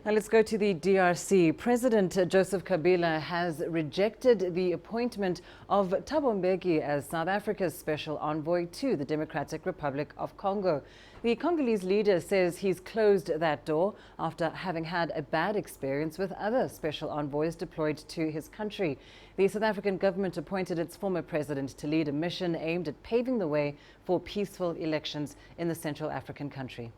Now let's go to the DRC. President Joseph Kabila has rejected the appointment of Thabo Mbeki as South Africa's special envoy to the Democratic Republic of Congo. The Congolese leader says he's closed that door after having had a bad experience with other special envoys deployed to his country. The South African government appointed its former president to lead a mission aimed at paving the way for peaceful elections in the Central African country.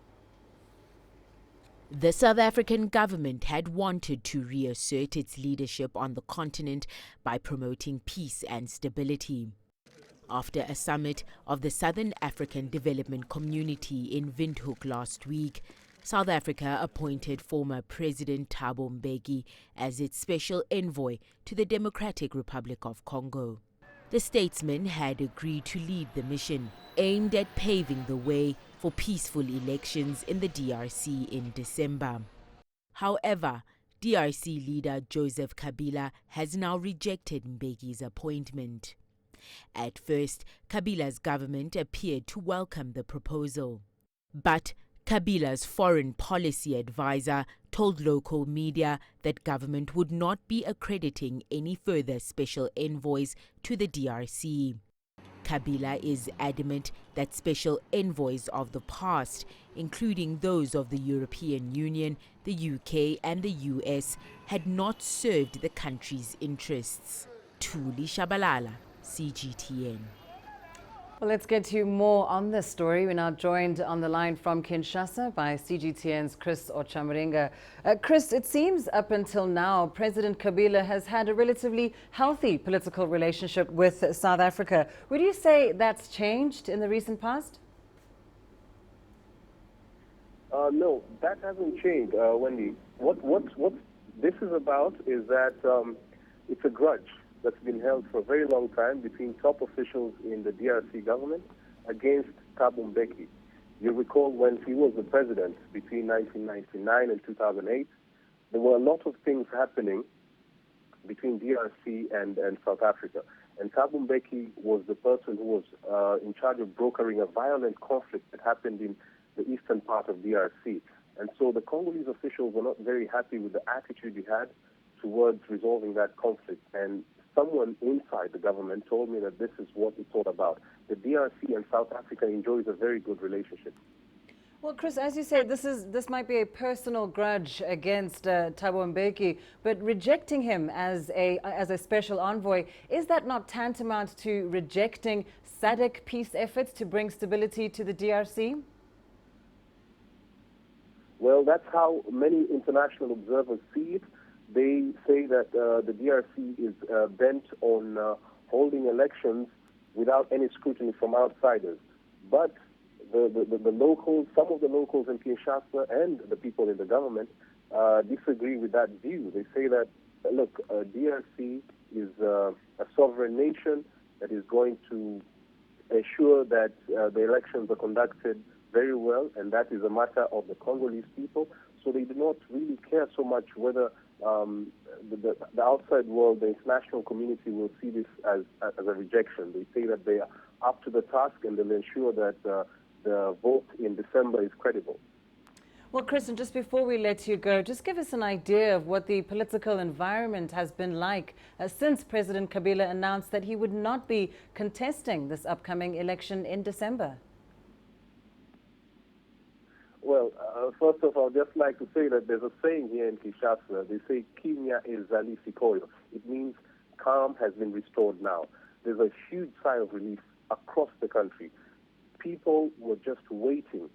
The South African government had wanted to reassert its leadership on the continent by promoting peace and stability. After a summit of the Southern African Development Community in Windhoek last week, South Africa appointed former President Thabo Mbeki as its special envoy to the Democratic Republic of Congo. The statesman had agreed to lead the mission, aimed at paving the way for peaceful elections in the DRC in December. However, DRC leader Joseph Kabila has now rejected Mbeki's appointment. At first, Kabila's government appeared to welcome the proposal. But Kabila's foreign policy advisor told local media that government would not be accrediting any further special envoys to the DRC. Kabila is adamant that special envoys of the past, including those of the European Union, the UK and the US, had not served the country's interests. Thuli Shabalala, CGTN. Well, let's get to more on this story. We're now joined on the line from Kinshasa by CGTN's Chris Ochamringa. Chris, it seems up until now, President Kabila has had a relatively healthy political relationship with South Africa. Would you say that's changed in the recent past? No, that hasn't changed, Wendy. What this is about is that it's a grudge that's been held for a very long time between top officials in the DRC government against Thabo Mbeki. You recall when he was the president between 1999 and 2008, there were a lot of things happening between DRC and South Africa. And Thabo Mbeki was the person who was in charge of brokering a violent conflict that happened in the eastern part of DRC. And so the Congolese officials were not very happy with the attitude he had towards resolving that conflict. And someone inside the government told me that this is what it's all about. The DRC and South Africa enjoys a very good relationship. Well, Chris, as you say, this might be a personal grudge against Thabo Mbeki, but rejecting him as a special envoy, is that not tantamount to rejecting SADC peace efforts to bring stability to the DRC? Well, that's how many international observers see it. They say that the DRC is bent on holding elections without any scrutiny from outsiders. But the locals, some of the locals in Kinshasa and the people in the government disagree with that view. They say that, look, DRC is a sovereign nation that is going to ensure that the elections are conducted very well, and that is a matter of the Congolese people. So they do not really care so much whether the outside world, the international community, will see this as a rejection. They say that they are up to the task and they'll ensure that the vote in December is credible. Well, Chris, and just before we let you go, just give us an idea of what the political environment has been like since President Kabila announced that he would not be contesting this upcoming election in December. Well, first of all, I'd just like to say that there's a saying here in Kinshasa. They say, Kimya ezali sikoyo. It means calm has been restored now. There's a huge sigh of relief across the country. People were just waiting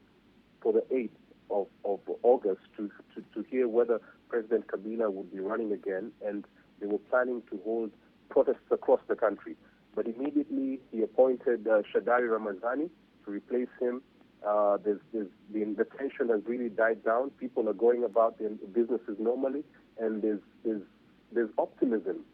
for the 8th of August to hear whether President Kabila would be running again, and they were planning to hold protests across the country. But immediately he appointed Shadari Ramazani to replace him. The tension has really died down. People are going about their businesses normally, and there's optimism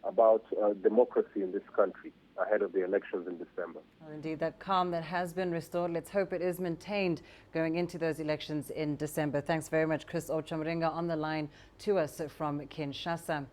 about democracy in this country ahead of the elections in December. Well, indeed, that calm that has been restored, let's hope it is maintained going into those elections in December. Thanks very much, Chris Ochamringa, on the line to us from Kinshasa.